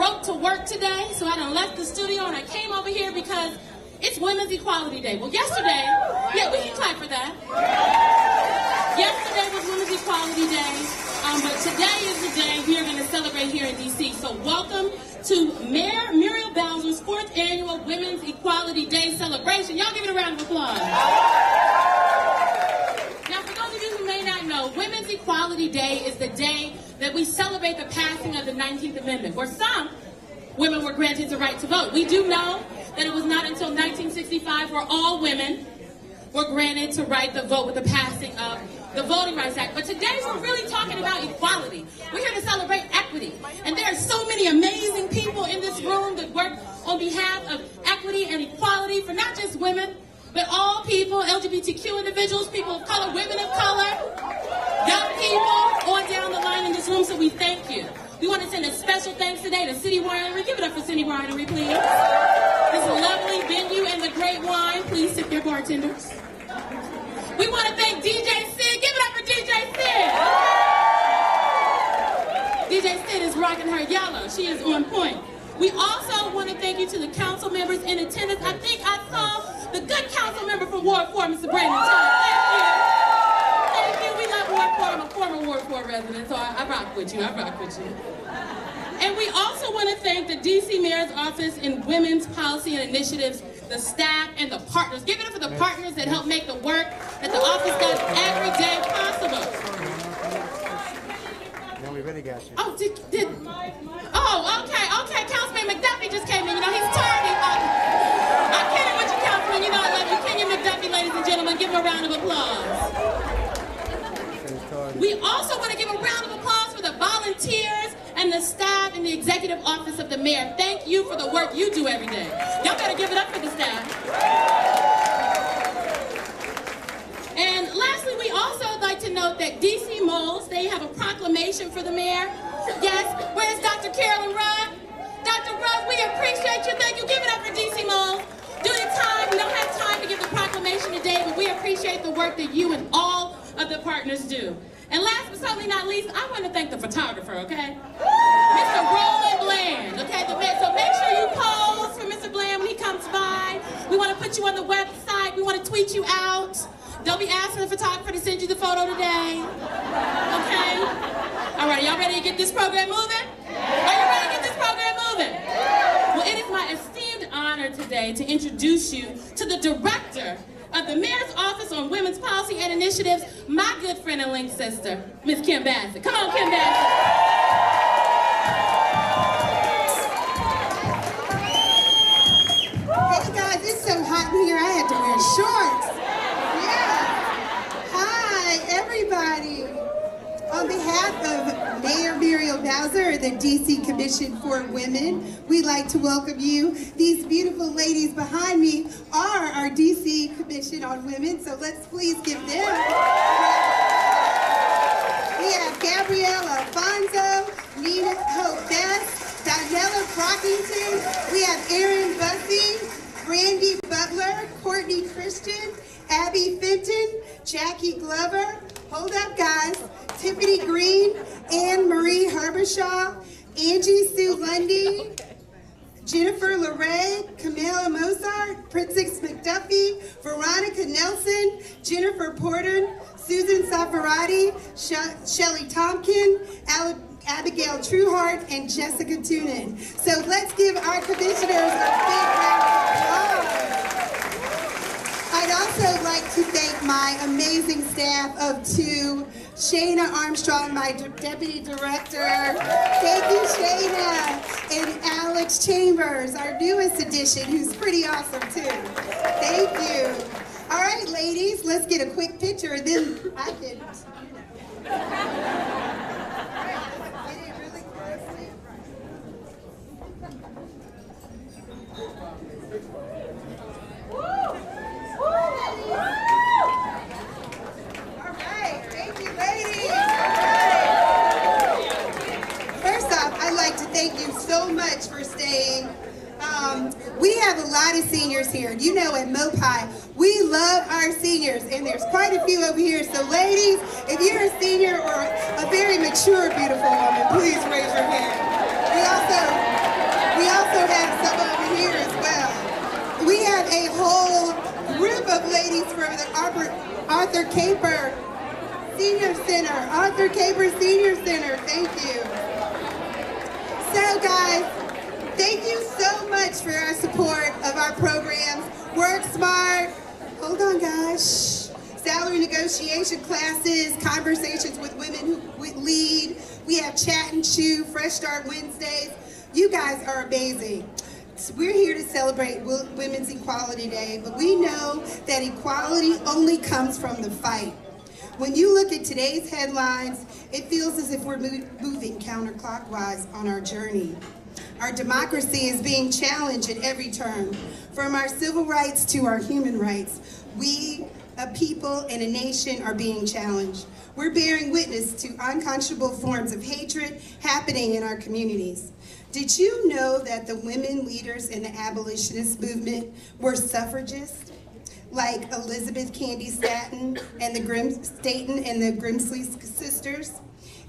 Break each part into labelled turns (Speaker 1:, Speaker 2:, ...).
Speaker 1: broke to work today, so I done left the studio and I came over here because it's Women's Equality Day. Well, yesterday, yeah, we can clap for that. Yesterday was Women's Equality Day, but today is the day we are going to celebrate here in D.C. So welcome to Mayor Muriel Bowser's 4th Annual Women's Equality Day celebration. Y'all give it a round of applause. Now, for those of you who may not know, Women's Equality Day is the day that we celebrate the passing of the 19th Amendment, where some women were granted the right to vote. We do know that it was not until 1965 where all women were granted to right the vote with the passing of the Voting Rights Act. But today we're really talking about equality. We're here to celebrate equity. And there are so many amazing people in this room that work on behalf of equity and equality for not just women, but all people, LGBTQ individuals, people of color, women of color, young people, on down the line in this room, so we thank you. We want to send a special thanks today to City Winery. Give it up for City Winery, please. This lovely venue and the great wine. Please tip your bartenders. We want to thank DJ Sid. Give it up for DJ Sid. DJ Sid is rocking her yellow. She is on point. We also want to thank you to the council members in attendance. I think I saw the good council member from Ward 4, Mr. Brandon Todd. Thank you. Thank you. We love Ward 4. I'm a former Ward 4 resident, so I rock with you. I rock with you. And we also want to thank the D.C. Mayor's Office in Women's Policy and Initiatives, the staff, and the partners. Give it up for the partners that help make the work that the office does every day possible.
Speaker 2: No, we really got you.
Speaker 1: Oh, okay. Councilman McDuffie just came in. You know, he's tardy. I'm kidding with you, Councilman. You know I love you. Kenya McDuffie, ladies and gentlemen. Give him a round of applause. We also want to give a round of applause for the volunteers and the staff and the executive office of the mayor. Thank you for the work you do every day. Y'all gotta give it up for the staff. And lastly, we also like to note that DC Moles, they have a proclamation for the mayor. Yes, where's Dr. Carolyn Rudd? Dr. Rudd, we appreciate you. Thank you. Give it up for DC Moles. Due to time, we don't have time to give the proclamation today, but we appreciate the work that you and all of the partners do. And last but certainly not least, I want to thank the photographer, okay? Mr. Roland Bland, okay? So make sure you pose for Mr. Bland when he comes by. We want to put you on the website. We want to tweet you out. Don't be asking the photographer to send you the photo today, okay? All right, y'all ready to get this program moving? Are you ready to get this program moving? Well, it is my esteemed honor today to introduce you to the director of the Mayor's Office on Women's Policy and Initiatives, my good friend and link sister, Ms. Kim Bassett. Come on, Kim Bassett.
Speaker 3: Hey guys, it's so hot in here, I had to wear shorts. Yeah. Hi, everybody. On behalf of Mayor Muriel Bowser, the DC Commission for Women, we'd like to welcome you. These beautiful ladies behind me are our DC Commission on Women, so let's please give them. We have Gabrielle Alfonso, Nina Hope Best, Daniela Crockington, we have Erin Bussey, Brandy Butler, Courtney Christian, Abby Fenton, Jackie Glover, hold up guys, Tiffany Green, Anne Marie Herbishaw, Angie Sue Lundy, Jennifer LeRae, Camilla Mozart, Princess McDuffie, Veronica Nelson, Jennifer Porter, Susan Safarati, Shelley Tompkin, Abigail Trueheart, and Jessica Tunin. So let's give our commissioners a big round of applause. I'd also like to thank my amazing staff of two, Shayna Armstrong, my deputy director. Thank you, Shayna. And Alex Chambers, our newest addition, who's pretty awesome too. Thank you. All right, ladies, let's get a quick picture, and then I can. Thank you so much for staying. We have a lot of seniors here. You know, at MOPI, we love our seniors, and there's quite a few over here. So ladies, if you're a senior or a very mature, beautiful woman, please raise your hand. We also a whole group of ladies from the Arthur Caper Senior Center. Arthur Caper Senior Center, thank you. So guys, thank you so much for our support of our programs. Work Smart, hold on guys, salary negotiation classes, conversations with women who lead. We have Chat and Chew, Fresh Start Wednesdays. You guys are amazing. We're here to celebrate Women's Equality Day, but we know that equality only comes from the fight. When you look at today's headlines, it feels as if we're moving counterclockwise on our journey. Our democracy is being challenged at every turn, from our civil rights to our human rights. We, a people and a nation, are being challenged. We're bearing witness to unconscionable forms of hatred happening in our communities. Did you know that the women leaders in the abolitionist movement were suffragists? Like Elizabeth Cady Stanton and the Grimsley sisters?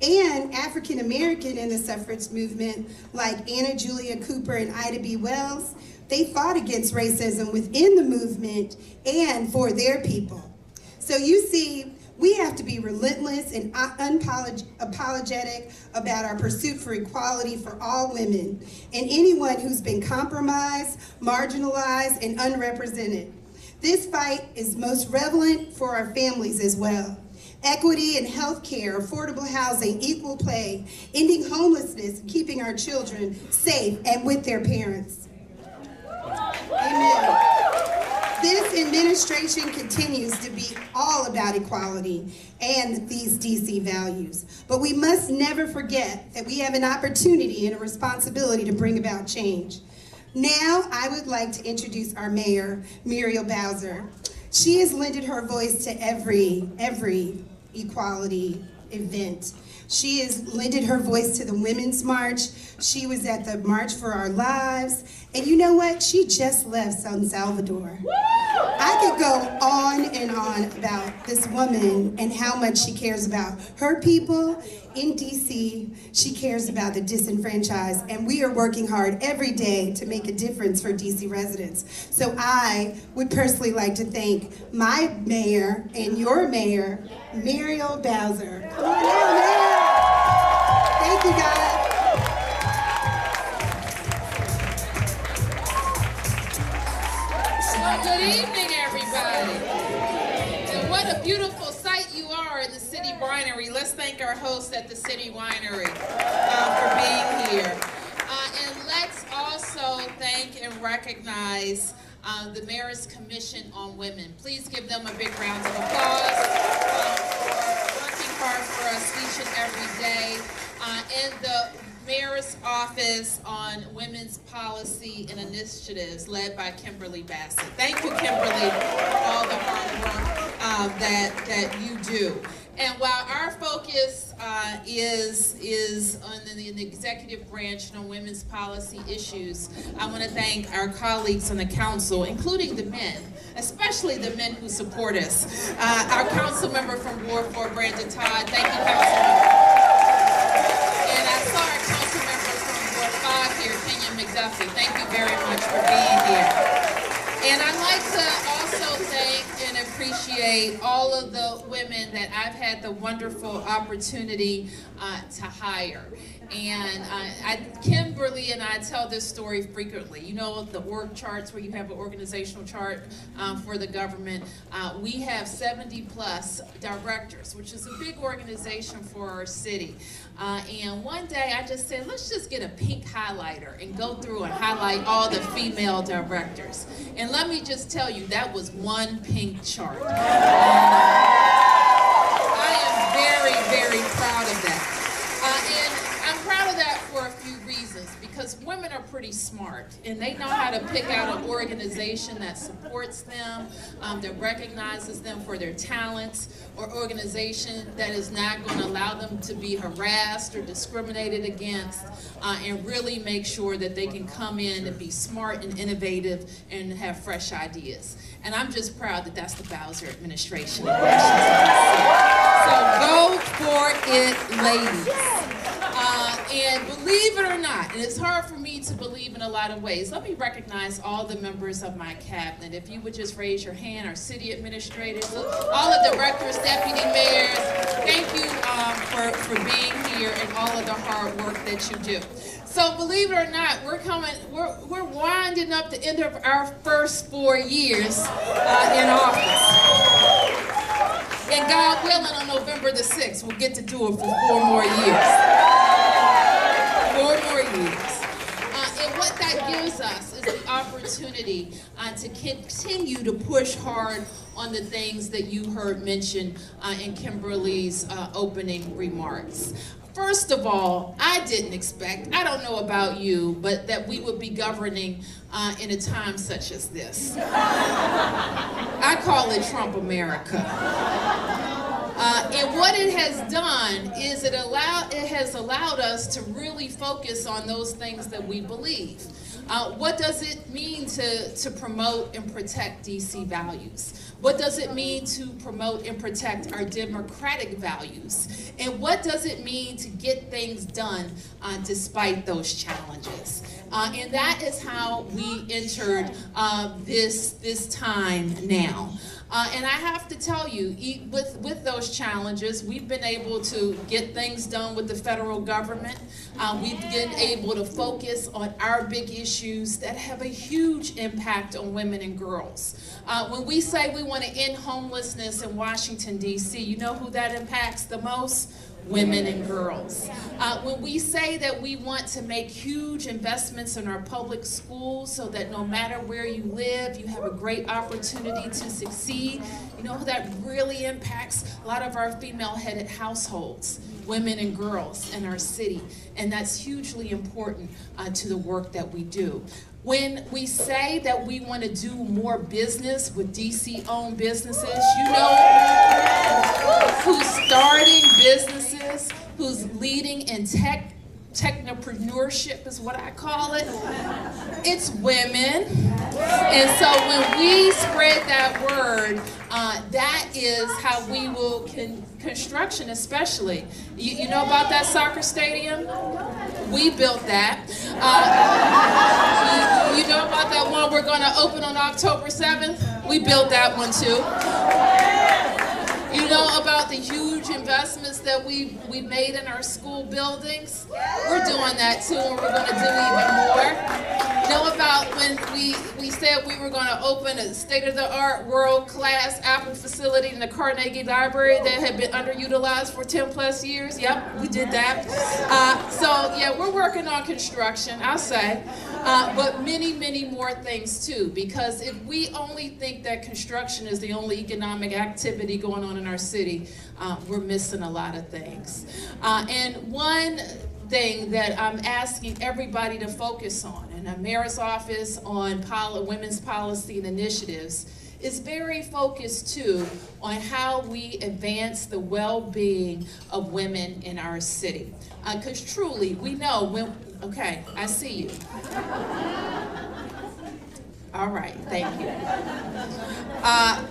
Speaker 3: And African American in the suffrage movement, like Anna Julia Cooper and Ida B. Wells, they fought against racism within the movement and for their people. So you see, we have to be relentless and unapologetic about our pursuit for equality for all women and anyone who's been compromised, marginalized, and unrepresented. This fight is most relevant for our families as well. Equity in healthcare, affordable housing, equal pay, ending homelessness, and keeping our children safe and with their parents. Amen. This administration continues to be all about equality and these DC values. But we must never forget that we have an opportunity and a responsibility to bring about change. Now, I would like to introduce our mayor, Muriel Bowser. She has lended her voice to every equality event. She has lended her voice to the Women's March. She was at the March for Our Lives. And you know what? She just left San Salvador. I could go on and on about this woman and how much she cares about her people in DC. She cares about the disenfranchised, and we are working hard every day to make a difference for DC residents. So I would personally like to thank my mayor and your mayor, Muriel Bowser. Come on now, Mayor. Thank you, guys.
Speaker 2: Well, good evening, everybody. And what a beautiful sight you are in the City Winery. Let's thank our host at the City Winery for being here. And let's also thank and recognize the Mayor's Commission on Women. Please give them a big round of applause for working hard for us each and every day. And the Mayor's Office on Women's Policy and Initiatives, led by Kimberly Bassett. Thank you, Kimberly, for all the hard work that you do. And while our focus is on the executive branch and on women's policy issues, I want to thank our colleagues on the council, including the men, especially the men who support us. Our council member from Ward 4, Brandon Todd. Thank you, Councilmember. And I saw our council member from Ward 5 here, Kenya McDuffie. Thank you very much for being here. And I'd like to also thank and appreciate all of the women that I've had the wonderful opportunity to hire. And Kimberly and I tell this story frequently. You know the org charts where you have an organizational chart for the government. We have 70 plus directors, which is a big organization for our city. And one day I just said, let's just get a pink highlighter and go through and highlight all the female directors. And let me just tell you, that was one pink chart. And, I am very, very proud of that. And I'm proud of that for a few reasons, because women are pretty smart and they know how to pick out an organization that supports them, that recognizes them for their talents, or organization that is not going to allow them to be harassed or discriminated against, and really make sure that they can come in and be smart and innovative and have fresh ideas. And I'm just proud that that's the Bowser administration in Washington, D.C. So go for it, ladies. And believe it or not, and it's hard for me to believe in a lot of ways, let me recognize all the members of my cabinet. If you would just raise your hand, our city administrators, all the directors, deputy mayors, thank you for being here and all of the hard work that you do. So believe it or not, we're winding up the end of our first 4 years in office. And God willing, on November the 6th, we'll get to do it for 4 more years. 4 more years. And what that gives us is the opportunity to continue to push hard on the things that you heard mentioned in Kimberly's opening remarks. First of all, I didn't expect, I don't know about you, but that we would be governing in a time such as this. I call it Trump America. And what it has done is it has allowed us to really focus on those things that we believe. What does it mean to promote and protect DC values? What does it mean to promote and protect our democratic values? And what does it mean to get things done despite those challenges? And that is how we entered this time now. And I have to tell you, with those challenges, we've been able to get things done with the federal government. We've been able to focus on our big issues that have a huge impact on women and girls. When we say we want to end homelessness in Washington, D.C., you know who that impacts the most? Women and girls. When we say that we want to make huge investments in our public schools so that no matter where you live, you have a great opportunity to succeed, you know who that really impacts? A lot of our female-headed households, women and girls in our city, and that's hugely important to the work that we do. When we say that we want to do more business with DC-owned businesses, you know who's starting businesses, who's leading in technopreneurship is what I call it. It's women. And so when we spread that word, that is how we will, construction especially. You know about that soccer stadium? We built that. You know about that one we're going to open on October 7th? We built that one too. You know about the huge investments that we made in our school buildings? We're doing that too, and we're going to do even more. You know about when we said we were going to open a state-of-the-art, world-class Apple facility in the Carnegie Library that had been underutilized for 10 plus years? Yep, we did that. So yeah, we're working on construction, I'll say, but many, many more things too, because if we only think that construction is the only economic activity going on in our city, we're missing a lot of things. And one thing that I'm asking everybody to focus on, and the mayor's office on women's policy and initiatives is very focused too on how we advance the well-being of women in our city. Because truly, we know when, okay, I see you. All right, thank you.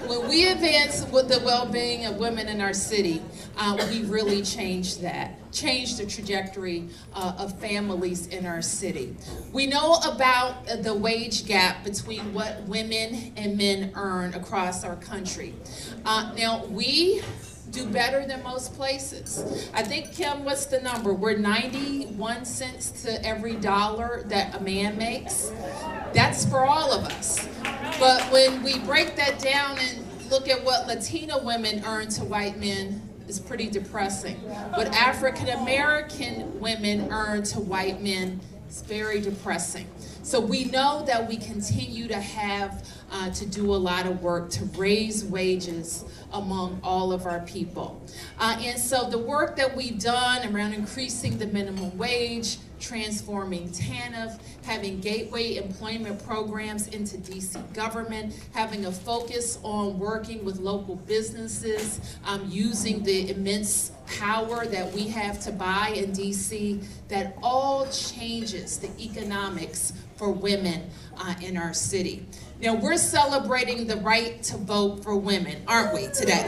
Speaker 2: When we advance with the well-being of women in our city, we really changed the trajectory of families in our city. We know about the wage gap between what women and men earn across our country. Now, we do better than most places. I think, Kim, what's the number? We're 91 cents to every dollar that a man makes. That's for all of us. But when we break that down and look at what Latina women earn to white men, it's pretty depressing. What African American women earn to white men, it's very depressing. So we know that we continue to have to do a lot of work to raise wages among all of our people. And so the work that we've done around increasing the minimum wage, transforming TANF, having gateway employment programs into DC government, having a focus on working with local businesses, using the immense power that we have to buy in DC, that all changes the economics for women in our city. Now, we're celebrating the right to vote for women, aren't we, today?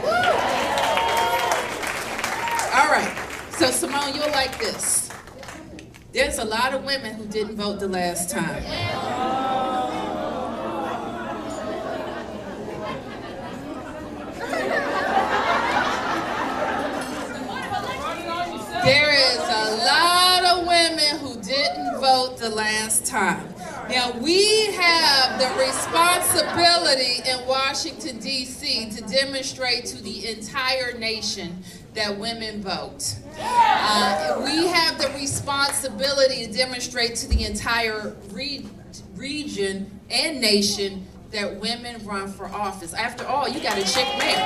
Speaker 2: All right, so Simone, you'll like this. There's a lot of women who didn't vote the last time. There is a lot of women who didn't vote the last time. Now, we have the responsibility in Washington, D.C. to demonstrate to the entire nation that women vote. We have the responsibility to demonstrate to the entire region and nation that women run for office. After all, you got a chick mayor.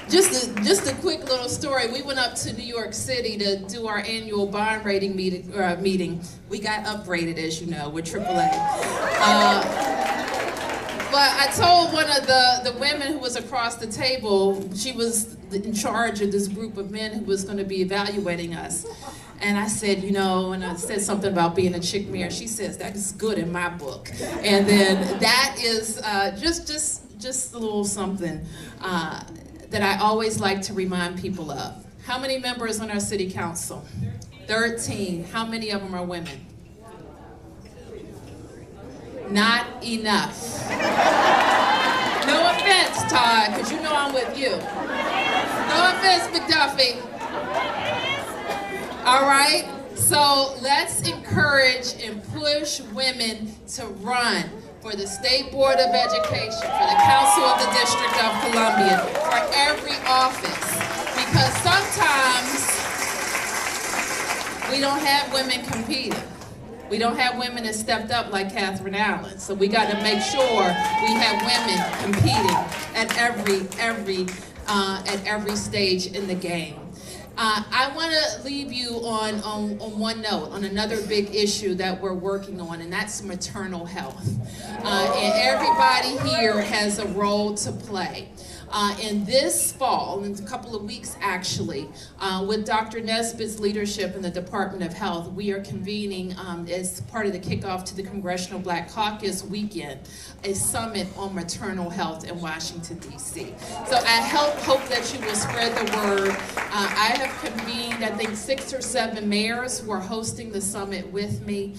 Speaker 2: Just a quick little story. We went up to New York City to do our annual bond rating meeting. We got upgraded, as you know, with AAA. But I told one of the women who was across the table, she was in charge of this group of men who was going to be evaluating us. And I said, you know, and I said something about being a chick mayor. She says, that is good in my book. And then that is just a little something that I always like to remind people of. How many members on our city council? 13. How many of them are women? Not enough. No offense, Todd, because you know I'm with you. No offense, McDuffie. All right? So let's encourage and push women to run for the State Board of Education, for the Council of the District of Columbia, for every office. Because sometimes we don't have women competing. We don't have women that stepped up like Catherine Allen. So we got to make sure we have women competing at every stage in the game. I want to leave you on one note, on another big issue that we're working on, and that's maternal health. And everybody here has a role to play. In this fall, in a couple of weeks actually, with Dr. Nesbitt's leadership in the Department of Health, we are convening as part of the kickoff to the Congressional Black Caucus weekend, a summit on maternal health in Washington, D.C. So I hope that you will spread the word. I have convened, I think, 6 or 7 mayors who are hosting the summit with me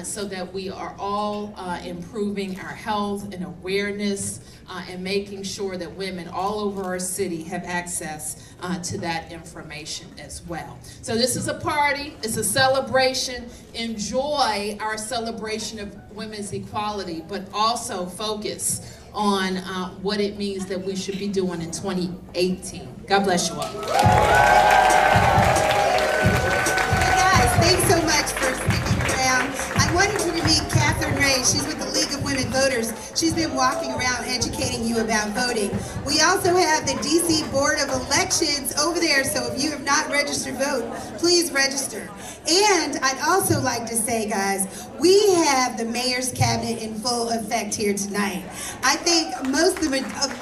Speaker 2: so that we are all improving our health and awareness and making sure that women all over our city have access to that information as well. So this is a party, it's a celebration. Enjoy our celebration of women's equality, but also focus on what it means that we should be doing in 2018. God bless you all.
Speaker 3: Hey guys, thanks so much for sticking around. I wanted you to meet Catherine Ray. She's with the League of Women Voters. She's been walking around educating you about voting. We also have the DC Board of Elections over there, so if you have not registered to vote, please register. And I'd also like to say, guys, we have the mayor's cabinet in full effect here tonight. I think a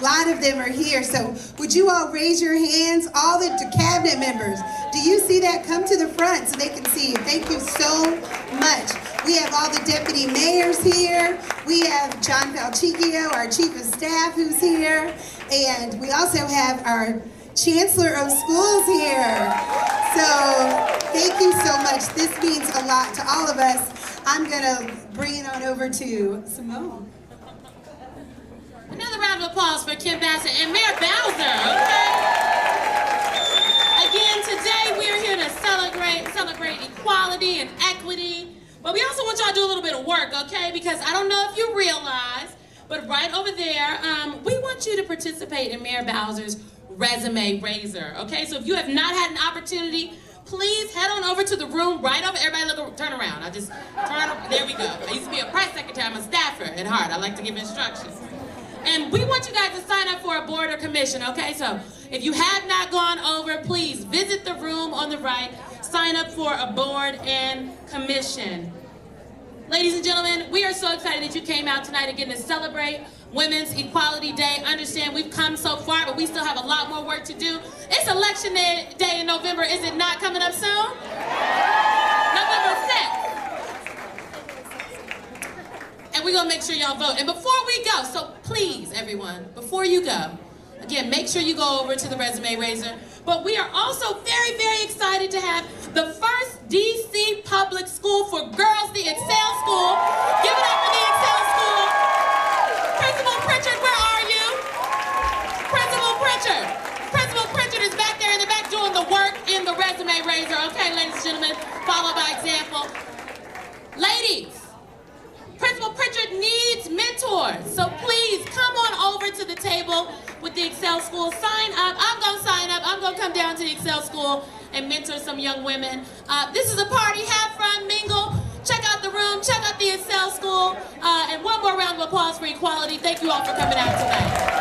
Speaker 3: lot of them are here, so would you all raise your hands? All the cabinet members, do you see that? Come to the front so they can see you. Thank you so much. We have all the deputy mayors here. We have John Falchicchio, our chief of staff, who's here. And we also have our chancellor of schools here. So thank you so much. This means a lot to all of us. I'm gonna bring it on over to Simone.
Speaker 1: Another round of applause for Kim Bassett and Mayor Bowser, okay? Again, today we are here to celebrate equality and equity, but we also want y'all to do a little bit of work, okay? Because I don't know if you realize, but right over there, we want you to participate in Mayor Bowser's Resume Raiser, okay? So if you have not had an opportunity, please head on over to the room right over. Everybody look, turn around. I just turn, there we go. I used to be a press secretary. I'm a staffer at heart. I like to give instructions. And we want you guys to sign up for a board or commission, okay? So if you have not gone over, please visit the room on the right, sign up for a board and commission. Ladies and gentlemen, we are so excited that you came out tonight again to celebrate Women's Equality Day. Understand we've come so far, but we still have a lot more work to do. It's election day in November. Is it not coming up soon? November 6th. And we're going to make sure y'all vote. And before we go, so please, everyone, before you go, Again, make sure you go over to the Resume Raiser. But we are also very, very excited to have the first DC public school for girls, the Excel School. Give it up for the Excel School. Principal Pritchard, where are you? Principal Pritchard. Principal Pritchard is back there in the back doing the work in the Resume Raiser. Okay, ladies and gentlemen, follow by example. Ladies, Principal Pritchard needs mentors, so please come on over to the table with the Excel School. Sign up. I'm going to sign up. I'm going to come down to the Excel School and mentor some young women. This is a party. Have fun, mingle. Check out the room. Check out the Excel School. And one more round of applause for equality. Thank you all for coming out tonight.